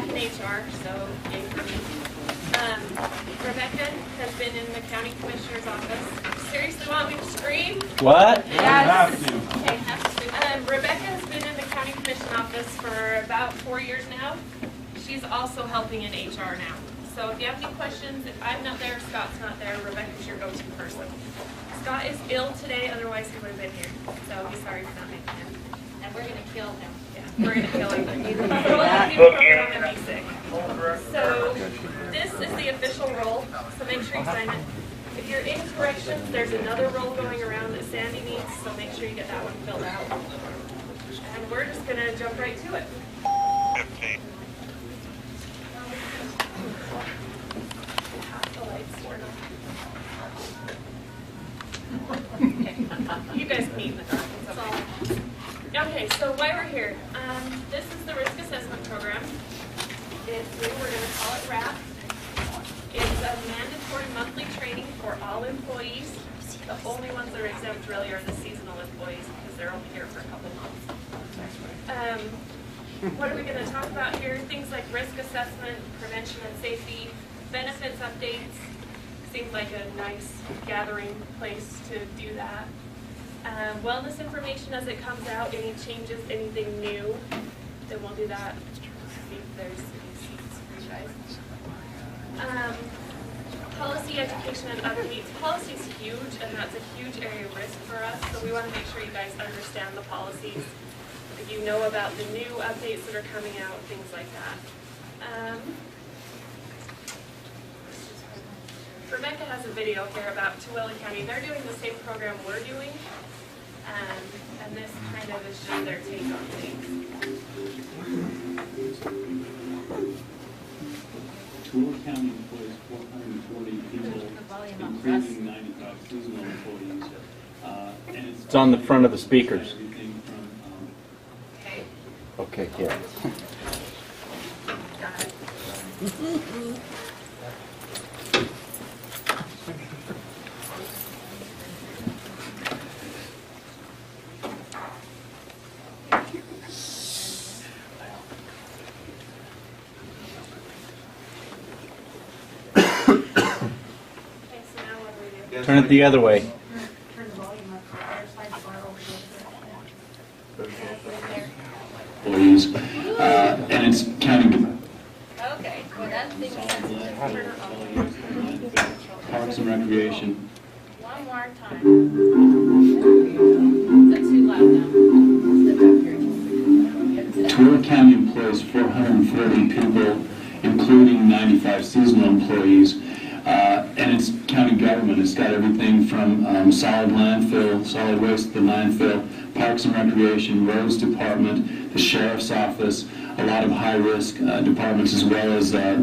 back in HR, so yay for me. Rebecca has been in the county commissioner's office. Seriously want me to scream? What? Yes. Okay, have to. Rebecca has been in the county commission office for about 4 years now. She's also helping in HR now. So if you have any questions, if I'm not there, Scott's not there, Rebecca's your go-to person. Scott is ill today, otherwise he would have been here. So he's sorry for not making it. And we're gonna kill him. Yeah, we're gonna kill him. We're gonna be sick. So this is the official roll, so make sure you sign it. If you're in corrections, there's another roll going around that Sandy needs, so make sure you get that one filled out. And we're just gonna jump right to it. 15. You guys can eat in the dark. It's okay. Okay, so why we're here. This is the risk assessment program. We're going to call it RAP. It's a mandatory monthly training for all employees. The only ones that are exempt really are the seasonal employees because they're only here for a couple months. What are we going to talk about here? Things like risk assessment, prevention and safety, benefits updates. Seems like a nice gathering place to do that. Wellness information as it comes out, any changes, anything new, then we'll do that. See if there's any seats for you guys. Policy education and updates. Policy is huge, and that's a huge area of risk for us, so we want to make sure you guys understand the policies. If you know about the new updates that are coming out, things like that. Rebecca has a video here about Tooele County. They're doing the same program we're doing, and this kind of is just their take on things. Tooele County employs 440 people, including 95 seasonal employees. And It's on the front of the speakers. Everything from, Okay. Okay, here. Got it. Turn it the other way. Turn the volume up. Our slides are over employees, and it's county there. Okay, well that's the turn it off. Parks and Recreation. One more time. Is that too loud now? Tooele County employs 440 people, including 95 seasonal employees, and it's county government. It's got everything from solid landfill, solid waste at the landfill, Parks and Recreation, Roads Department, the Sheriff's Office, a lot of high-risk departments, as well as the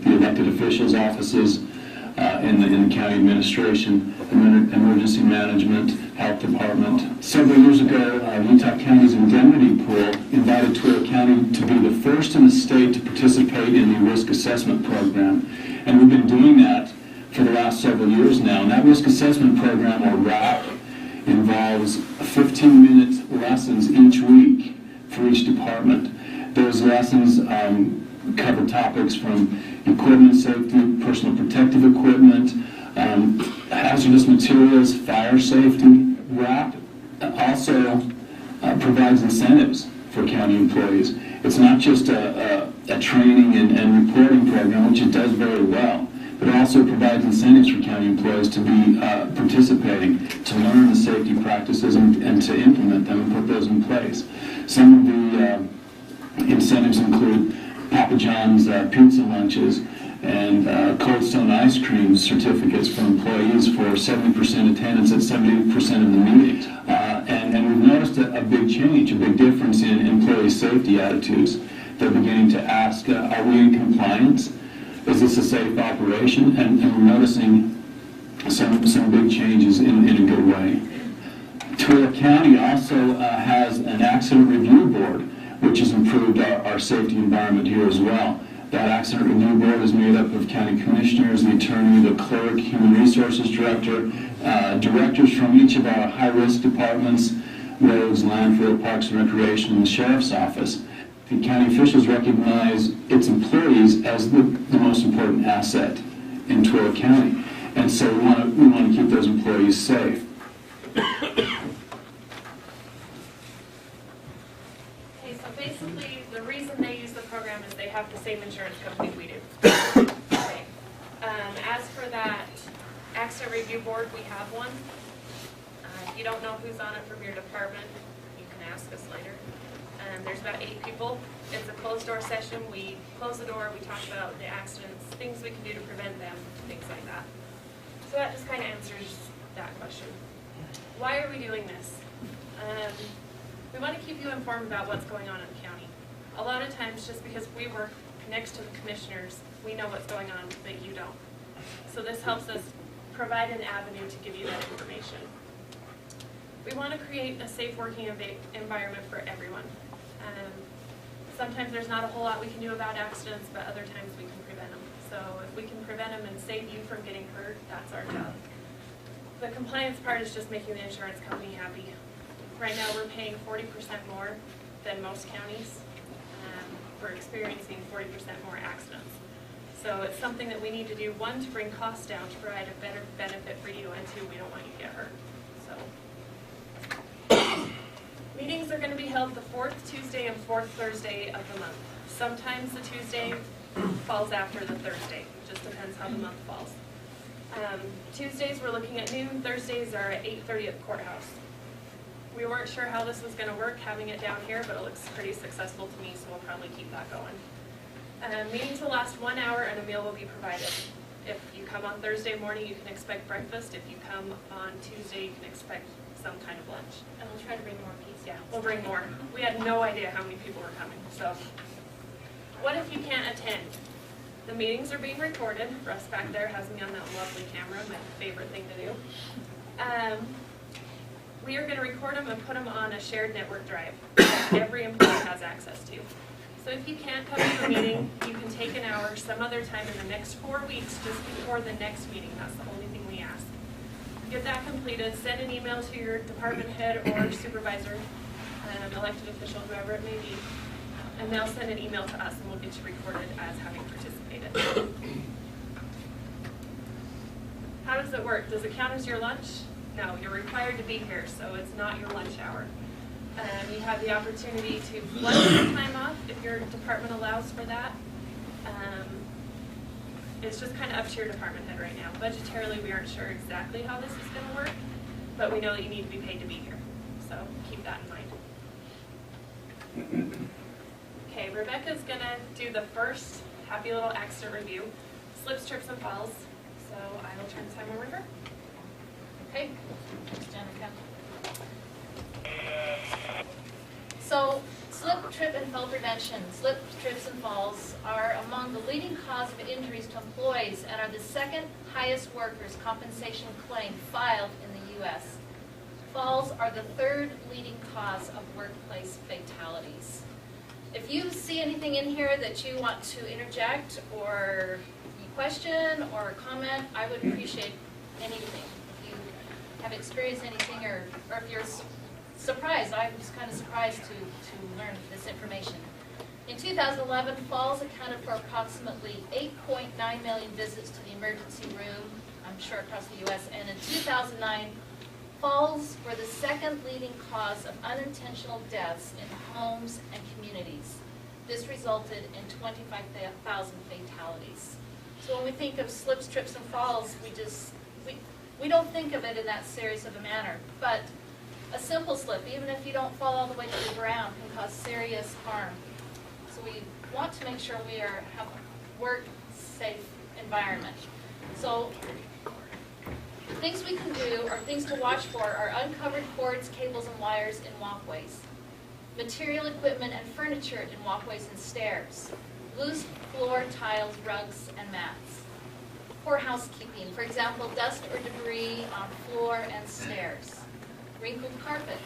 elected officials' offices in the county administration, emergency management, health department. Several years ago, Utah County's indemnity pool invited Tooele County to be the first in the state to participate in the risk assessment program. And we've been doing that for the last several years now. And that risk assessment program, or RAP, involves 15-minute lessons each week for each department. Those lessons cover topics from equipment safety, personal protective equipment, hazardous materials, fire safety. RAP also provides incentives for county employees. It's not just a training and reporting program, which it does very well, but it also provides incentives for county employees to be participating, to learn the safety practices and to implement them and put those in place. Some of the incentives include Papa John's pizza lunches and Cold Stone ice cream certificates for employees for 70% attendance at 70% of the meetings. And we've noticed a big change, a big difference in employee safety attitudes. They're beginning to ask, are we in compliance? Is this a safe operation? And we're noticing some big changes in a good way. Tooele County also has an accident review board, which has improved our safety environment here as well. That accident review board is made up of county commissioners, the attorney, the clerk, human resources director, directors from each of our high-risk departments, roads, landfill, parks and recreation, and the sheriff's office. the county officials recognize its employees as the most important asset in Truro County. And so we want to keep those employees safe. Okay, so basically, the reason they use the program is they have the same insurance company we do. Okay. As for that accident review board, we have one. If you don't know who's on it from your department, you can ask us later. There's about 8 people. It's a closed door session. We close the door, we talk about the accidents, things we can do to prevent them, things like that. So that just kind of answers that question. Why are we doing this? We want to keep you informed about what's going on in the county. A lot of times, just because we work next to the commissioners, we know what's going on that you don't. So this helps us provide an avenue to give you that information. We want to create a safe working environment for everyone. Sometimes there's not a whole lot we can do about accidents, but other times we can prevent them. So if we can prevent them and save you from getting hurt, that's our job. The compliance part is just making the insurance company happy. Right now we're paying 40% more than most counties. We're experiencing 40% more accidents. So it's something that we need to do, one, to bring costs down, to provide a better benefit for you, and two, we don't want you to get hurt. So meetings are going to be held the 4th Tuesday and 4th Thursday of the month. Sometimes the Tuesday falls after the Thursday. Just depends how the month falls. Tuesdays we're looking at noon. Thursdays are at 8:30 at the courthouse. We weren't sure how this was going to work having it down here, but it looks pretty successful to me, so we'll probably keep that going. Meetings will last 1 hour and a meal will be provided. If you come on Thursday morning, you can expect breakfast. If you come on Tuesday, you can expect some kind of lunch. And we'll try to bring more pizza. Yeah, we'll bring more. We had no idea how many people were coming, so. What if you can't attend? The meetings are being recorded. Russ back there has me on that lovely camera, my favorite thing to do. We are going to record them and put them on a shared network drive that every employee has access to. So if you can't come to the meeting, you can take an hour some other time in the next 4 weeks just before the next meeting. That's the only thing we ask. Get that completed, send an email to your department head or supervisor, elected official, whoever it may be, and they'll send an email to us and we'll get you recorded as having participated. How does it work? Does it count as your lunch? No, you're required to be here, so it's not your lunch hour. You have the opportunity to lunch some time off if your department allows for that. It's just kind of up to your department head right now. Budgetarily, we aren't sure exactly how this is going to work, but we know that you need to be paid to be here. So keep that in mind. Okay, Rebecca's going to do the first happy little accident review, slips, trips, and falls. So I will turn the time over to her. Okay. Thanks, Jenica. So, slip, trip, and fall prevention. Slip, trips, and falls are among the leading cause of injuries to employees and are the second highest workers' compensation claim filed in the U.S. Falls are the third leading cause of workplace fatalities. If you see anything in here that you want to interject or you question or comment, I would appreciate anything. If you have experienced anything or if you're surprised, I'm just kind of surprised to learn this information. In 2011, falls accounted for approximately 8.9 million visits to the emergency room, I'm sure across the U.S., and in 2009, falls were the second leading cause of unintentional deaths in homes and communities. This resulted in 25,000 fatalities. So when we think of slips, trips, and falls, we don't think of it in that serious of a manner. But a simple slip, even if you don't fall all the way to the ground, can cause serious harm. So we want to make sure we have a work-safe environment. So things we can do, or things to watch for, are uncovered cords, cables, and wires in walkways, material, equipment, and furniture in walkways and stairs, loose floor, tiles, rugs, and mats. Poor housekeeping, for example, dust or debris on floor and stairs, wrinkled carpet,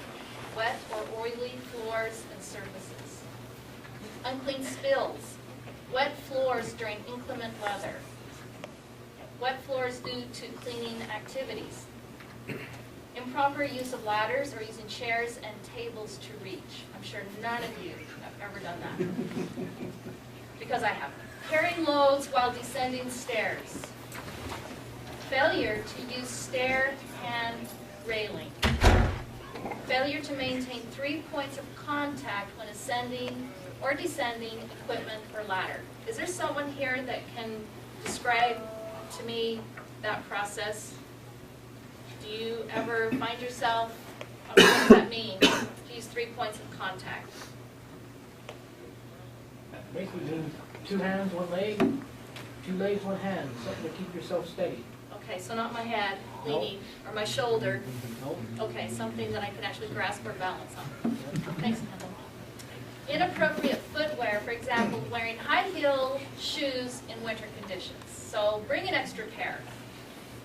wet or oily floors and surfaces, unclean spills, wet floors during inclement weather, wet floors due to cleaning activities, improper use of ladders or using chairs and tables to reach. I'm sure none of you have ever done that. Because I haven't. Carrying loads while descending stairs. Failure to use stair hand railing. Failure to maintain 3 points of contact when ascending or descending equipment or ladder. Is there someone here that can describe to me that process? Do you ever find yourself, what does that mean, to use 3 points of contact? Basically, means 2 hands, 1 leg, 2 legs, 1 hand, something to keep yourself steady. Okay, so not my head leaning or my shoulder. Nope. Okay, something that I can actually grasp or balance on. Thanks, Kendall. Inappropriate footwear, for example, wearing high heel shoes in winter conditions. So bring an extra pair.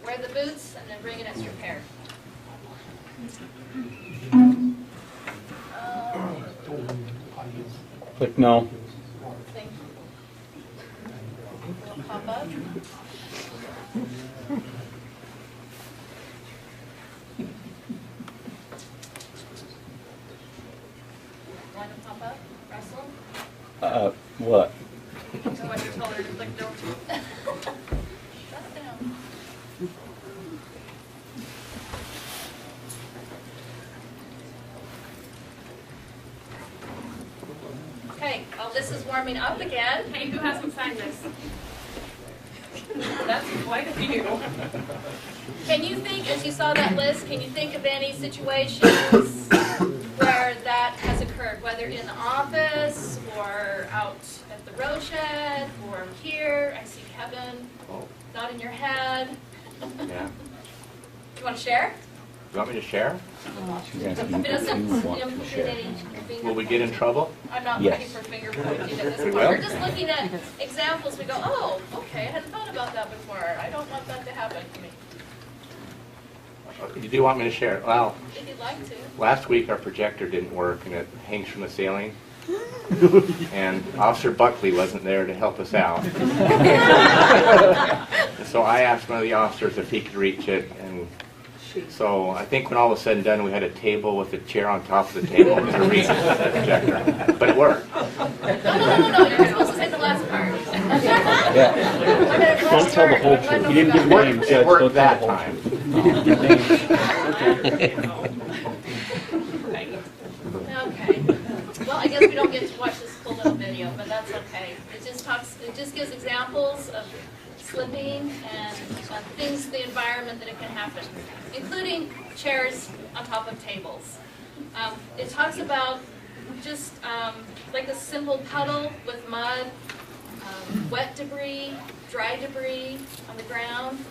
Wear the boots and then bring an extra pair. Click no. Thank you. Pop up. Want to pop up? Russell? What? So what you told her to click no. Shut down. Okay, well, this is warming up again. Hey, who hasn't signed this? That's quite a few. Can you think, as you saw that list, can you think of any situations where that has occurred, whether in the office or out at the road shed or here? I see Kevin nodding your head. Yeah. Do you want to share? You want me to share? She's asking If it if doesn't you want to implicate share. any finger Will we get in pointing. trouble? I'm not Yes. looking for finger pointing at this We point. will? We're just looking at examples. We go, oh, okay, I hadn't thought about that before. I don't want that to happen to me. You do want me to share? Well, If you'd like to. last week our projector didn't work and it hangs from the ceiling. And Officer Buckley wasn't there to help us out. So I asked one of the officers if he could reach it, and so I think when all was said and done, we had a table with a chair on top of the table to reach the projector. But it worked. No, you're supposed to say the last part. Yeah. Don't tell the whole truth. You didn't give names, It Judge. Don't worked tell that the whole time. truth. You didn't give names. Okay. Well, I guess we don't get to watch this full little video, but that's okay. It just gives examples of slipping and things, the environment that it can happen, including chairs on top of tables. It talks about just like a simple puddle with mud, wet debris, dry debris on the ground,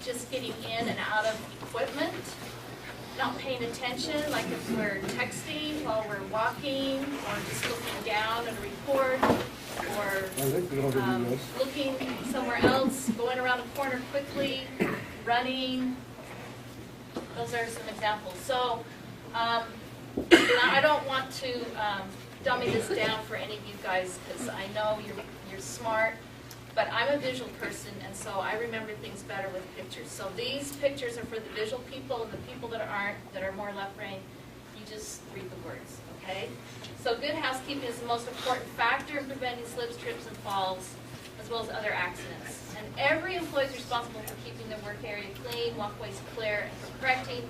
just getting in and out of equipment, not paying attention, like if we're texting while we're walking, or just looking down at a report, or looking somewhere else, going around a corner quickly, running. Those are some examples. So I don't want to dummy this down for any of you guys, because I know you're smart, but I'm a visual person, and so I remember things better with pictures. So these pictures are for the visual people, and the people that aren't, that are more left-brain, you just read the words, okay? So good housekeeping is the most important factor in preventing slips, trips, and falls, as well as other accidents. And every employee is responsible for keeping their work area clean, walkways clear, and for correcting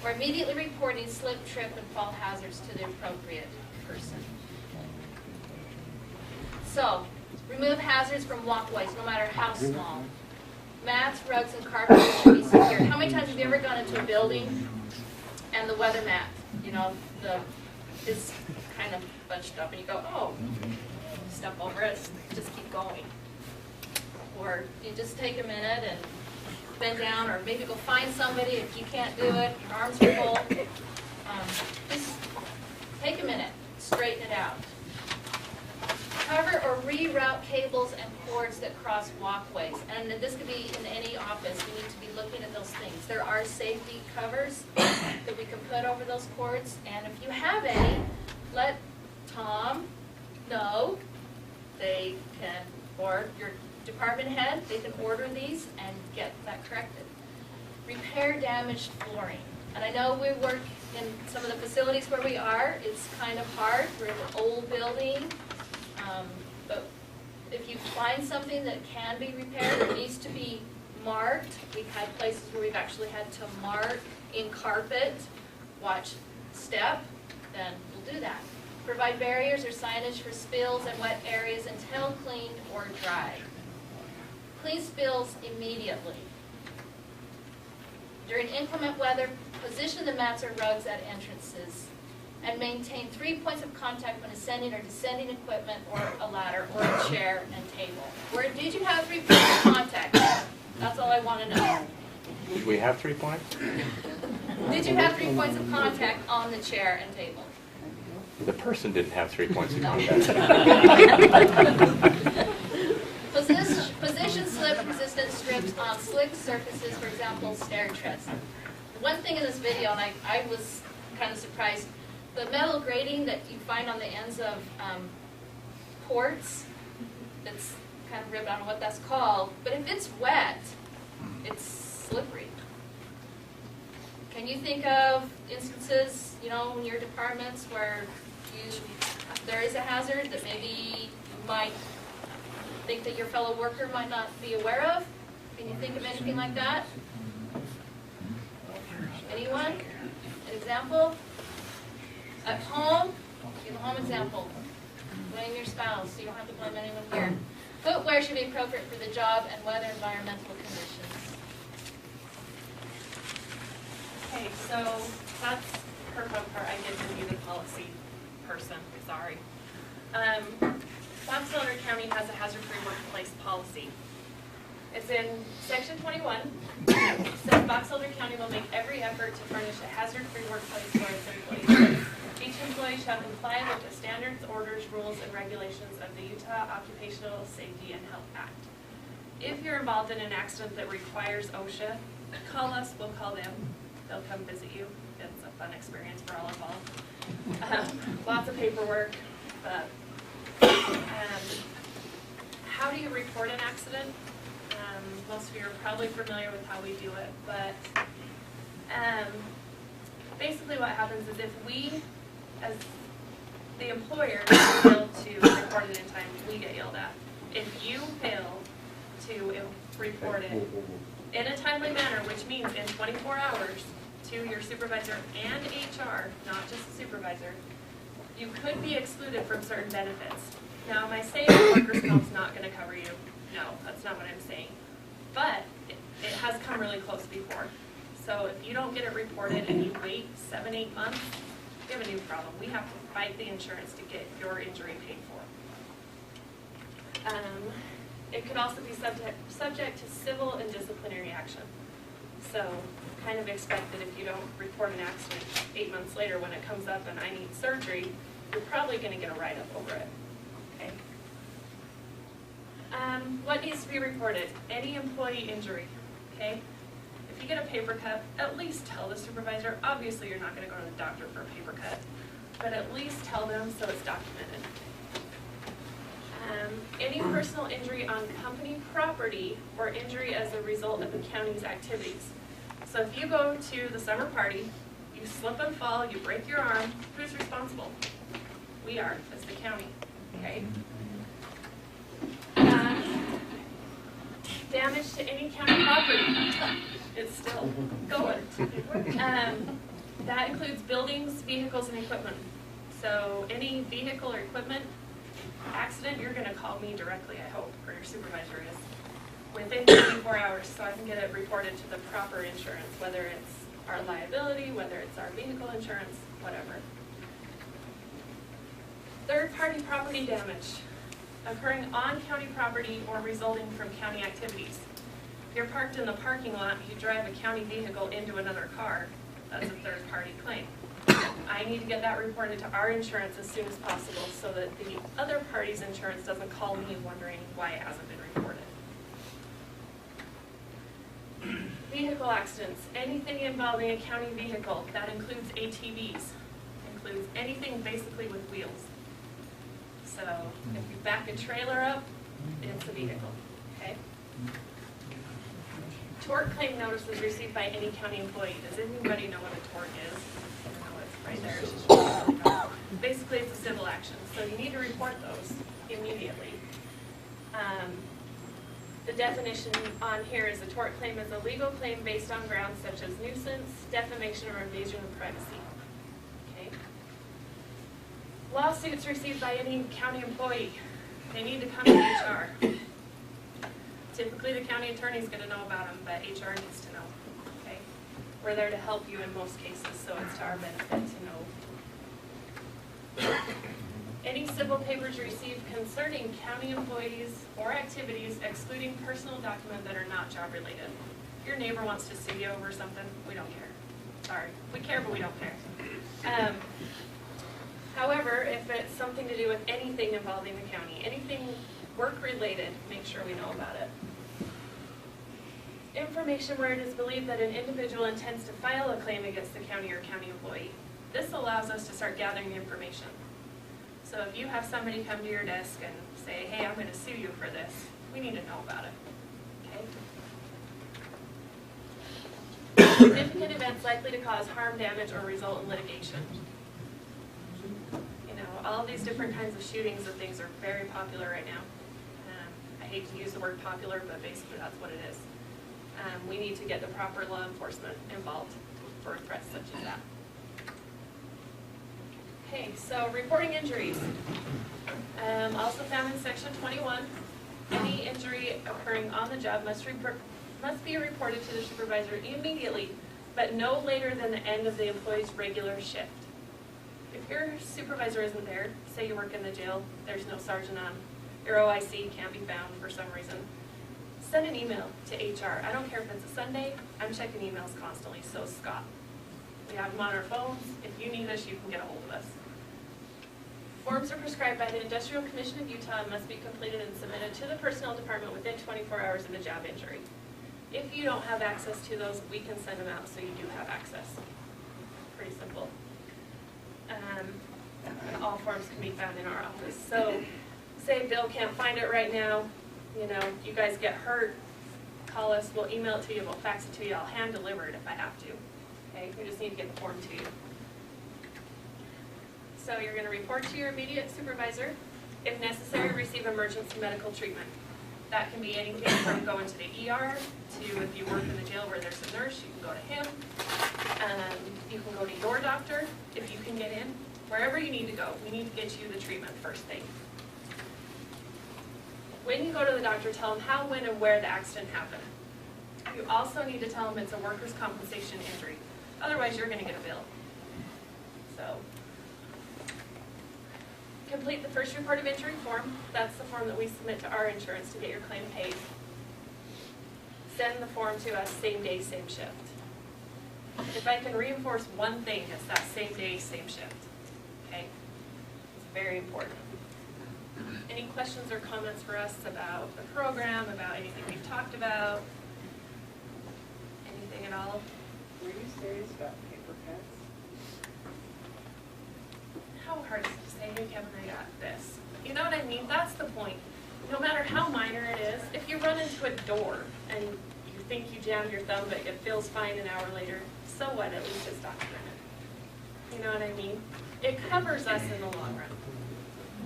or immediately reporting slip, trip, and fall hazards to the appropriate person. So, remove hazards from walkways, no matter how small. Mats, rugs, and carpets should be secured. How many times have you ever gone into a building and the weather mat, is kind of bunched up, and you go, oh, step over it, just keep going. Or you just take a minute and bend down, or maybe go find somebody if you can't do it, your arms are full. Just take a minute, straighten it out. Cover or reroute cables and cords that cross walkways. And this could be in any office. We need to be looking at those things. There are safety covers that we can put over those cords. And if you have any, let Tom know. They can, or your department head, they can order these and get that corrected. repair damaged flooring. And I know we work in some of the facilities where we are, it's kind of hard, we're in an old building. But if you find something that can be repaired, it needs to be marked. We've had places where we've actually had to mark in carpet, watch step, then we'll do that. Provide barriers or signage for spills and wet areas until cleaned or dried. Clean spills immediately. During inclement weather, position the mats or rugs at entrances and maintain 3 points of contact when ascending or descending equipment or a ladder or a chair and table. Where did you have 3 points of contact? That's all I want to know. Did we have 3 points? Did you have 3 points of contact on the chair and table? The person didn't have 3 points of contact. Position slip-resistant strips on slick surfaces, for example, stair treads. One thing in this video, and I was kind of surprised, the metal grating that you find on the ends of ports, it's kind of ribbed, I don't know what that's called, but if it's wet, it's slippery. Can you think of instances, you know, in your departments where there is a hazard that maybe you might think that your fellow worker might not be aware of? Can you think of anything like that? Anyone? An example? At home? Give a home example. Blame your spouse, so you don't have to blame anyone here. Footwear should be appropriate for the job and weather environmental conditions. Okay, so that's her fun part. I get to be the policy person, sorry. Box Elder County has a hazard-free workplace policy. It's in section 21. It says Box Elder County will make every effort to furnish a hazard-free workplace for its employees. Each employee shall comply with the standards, orders, rules, and regulations of the Utah Occupational Safety and Health Act. If you're involved in an accident that requires OSHA, call us, we'll call them. They'll come visit you. It's a fun experience for all involved. Lots of paperwork, but how do you report an accident? Most of you are probably familiar with how we do it, but basically what happens is if we, as the employer, fail to report it in time, we get yelled at. If you fail to report it in a timely manner, which means in 24 hours to your supervisor and HR, not just the supervisor, you could be excluded from certain benefits. Now, am I saying workers' comp's not going to cover you? No, that's not what I'm saying. But it has come really close before. So if you don't get it reported and you wait 7-8 months, we have a new problem. We have to fight the insurance to get your injury paid for. It could also be subject to civil and disciplinary action. So kind of expect that if you don't report an accident 8 months later when it comes up and I need surgery, you're probably going to get a write-up over it. Okay. What needs to be reported? Any employee injury. Okay. If you get a paper cut, at least tell the supervisor. Obviously, you're not going to go to the doctor for a paper cut, but at least tell them so it's documented. Any personal injury on company property or injury as a result of the county's activities. So if you go to the summer party, you slip and fall, you break your arm, who's responsible? We are, as the county, okay? Damage to any county property. It's still going. That includes buildings, vehicles, and equipment. So any vehicle or equipment accident, you're going to call me directly, I hope, or your supervisor is, within 24 hours so I can get it reported to the proper insurance, whether it's our liability, whether it's our vehicle insurance, whatever. Third-party property damage occurring on county property or resulting from county activities. If you're parked in the parking lot, you drive a county vehicle into another car, that's a third-party claim. I need to get that reported to our insurance as soon as possible so that the other party's insurance doesn't call me wondering why it hasn't been reported. Vehicle accidents, anything involving a county vehicle, that includes ATVs, includes anything basically with wheels. So if you back a trailer up, it's a vehicle, okay? tort claim notices received by any county employee. Does anybody know what a tort is? I know it's right there. It's just basically, it's a civil action, so you need to report those immediately. The definition on here is a tort claim is a legal claim based on grounds such as nuisance, defamation, or invasion of privacy. Okay. Lawsuits received by any county employee. They need to come to HR. Typically, the county attorney's going to know about them, but HR needs to know. Okay. We're there to help you in most cases, so it's to our benefit to know. Any civil papers received concerning county employees or activities excluding personal documents that are not job related. If your neighbor wants to sue you over something, we don't care. Sorry, we care, but we don't care. However, if it's something to do with anything involving the county, anything work related, make sure we know about it. Information where it is believed that an individual intends to file a claim against the county or county employee. This allows us to start gathering the information. So if you have somebody come to your desk and say, hey, I'm going to sue you for this, we need to know about it. Okay? Significant events likely to cause harm, damage, or result in litigation. You know, all these different kinds of shootings and things are very popular right now. I hate to use the word popular, but basically that's what it is. We need to get the proper law enforcement involved for threats such as that. Okay, so reporting injuries. Also found in section 21, any injury occurring on the job must be reported to the supervisor immediately, but no later than the end of the employee's regular shift. If your supervisor isn't there, say you work in the jail, there's no sergeant on, your OIC can't be found for some reason, send an email to HR. I don't care if it's a Sunday, I'm checking emails constantly, so is Scott. We have them on our phones. If you need us, you can get a hold of us. Forms are prescribed by the Industrial Commission of Utah and must be completed and submitted to the Personnel Department within 24 hours of the job injury. If you don't have access to those, we can send them out so you do have access. Pretty simple. All forms can be found in our office. So, say Bill can't find it right now, you know, you guys get hurt, call us, we'll email it to you, we'll fax it to you, I'll hand deliver it if I have to. Okay, we just need to get the form to you. So you're going to report to your immediate supervisor. If necessary, receive emergency medical treatment. That can be anything from going to the ER to if you work in the jail where there's a nurse, you can go to him. You can go to your doctor if you can get in. Wherever you need to go, we need to get you the treatment first thing. When you go to the doctor, tell them how, when, and where the accident happened. You also need to tell them it's a workers' compensation injury. Otherwise, you're going to get a bill. So, complete the first report of injury form. That's the form that we submit to our insurance to get your claim paid. Send the form to us same day, same shift. If I can reinforce one thing, it's that same day, same shift. Okay? It's very important. Any questions or comments for us about the program, about anything we've talked about? Anything at all? Were you serious about paper cuts? How hard is it to say, hey Kevin, I got this? You know what I mean? That's the point. No matter how minor it is, if you run into a door and you think you jammed your thumb but it feels fine an hour later, so what? At least it's documented. You know what I mean? It covers us in the long run.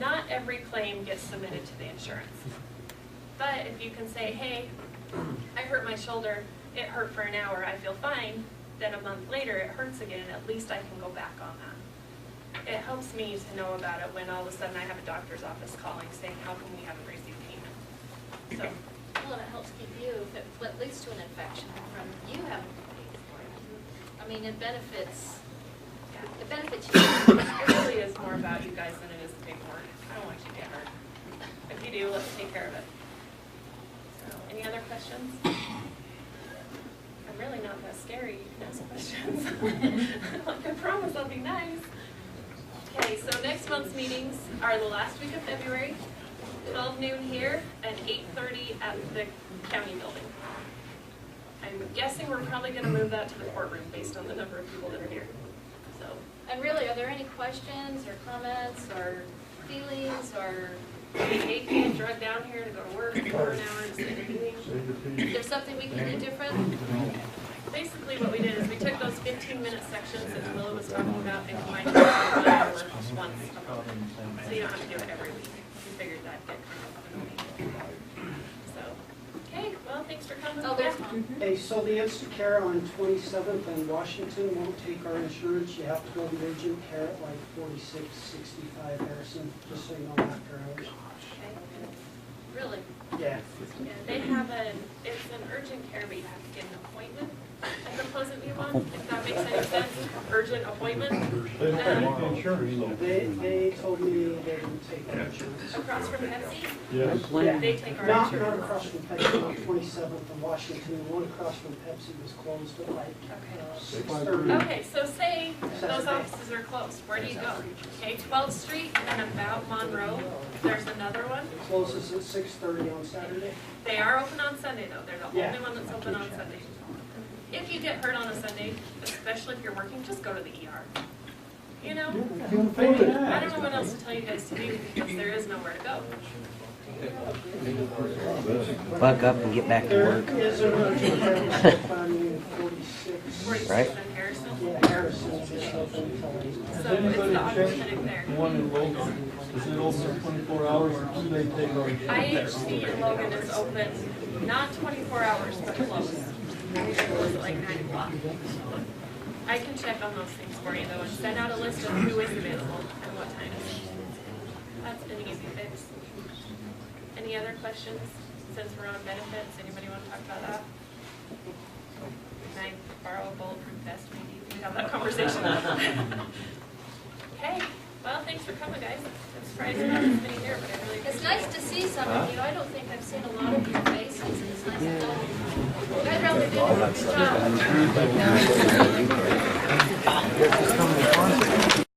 Not every claim gets submitted to the insurance. But if you can say, hey, I hurt my shoulder, it hurt for an hour, I feel fine, then a month later it hurts again, at least I can go back on that. It helps me to know about it when all of a sudden I have a doctor's office calling saying, how come we haven't received payment? So, Well, and it helps keep you, if it leads to an infection from you having to pay for it. I mean, it benefits you. it really is more about you guys than it is the paperwork. I don't want you to get hurt. If you do, let's take care of it. So, any other questions? I'm really not that scary. You can ask questions. Like, I promise I'll be nice. Okay, so next month's meetings are the last week of February, 12 noon here and 8:30 at the county building. I'm guessing we're probably going to move that to the courtroom based on the number of people that are here. So, And really, are there any questions or comments or feelings or I hate being drugged down here to go to work for an hour to sit in a meeting. Is there something we can do different? Basically, what we did is we took those 15-minute sections that Willa was talking about and combined them into 1 hour once a month. So you don't have to do it every week. We figured that'd get kind of so, okay, well, thanks for coming. Oh, there's Yeah. one. Hey, so the Instacare on 27th and Washington won't take our insurance. You have to go to urgent care at like 4665 Harrison, just so you know, after hours. Okay. Really? Yeah. Yeah, they have it's an urgent care, but you have to get an appointment at the Pleasant View one, if that makes any sense. Urgent appointment. They told me they didn't take our insurance. Across from Pepsi, Yeah. they take our Not insurance. across from Pepsi on 27th and Washington. The one across from Pepsi was closed at like Okay. 6:30. Okay, so say those offices are closed, where do you go? Okay, 12th Street and about Monroe, there's another one. Closes at 6:30 on Saturday. They are open on Sunday though, they're the Yeah. only one that's open on Sunday. If you get hurt on a Sunday, especially if you're working, just go to the ER. You know? I don't know what else to tell you guys to do because there is nowhere to go. Buck up and get back to There work. is an urgent care on 46. 46 Right. in Harrison. Yeah, Harrison is open until 8. So it's the opposite there. One in Logan, is it open 24 hours or do they take our? IHC in Logan is open, not 24 hours, but close. They close at like 9 o'clock. I can check on those things for you though and send out a list of who is available and what times. That's an easy fix. Any other questions since we're on benefits? Anybody want to talk about that? Can I borrow a bulletproof vest maybe? Can we have that conversation? Okay, well, thanks for coming, guys. I'm surprised not as many here, but I really appreciate it. It's nice to see some of you. I don't think I've seen a lot of your faces. It's nice to know. You guys really did a good job.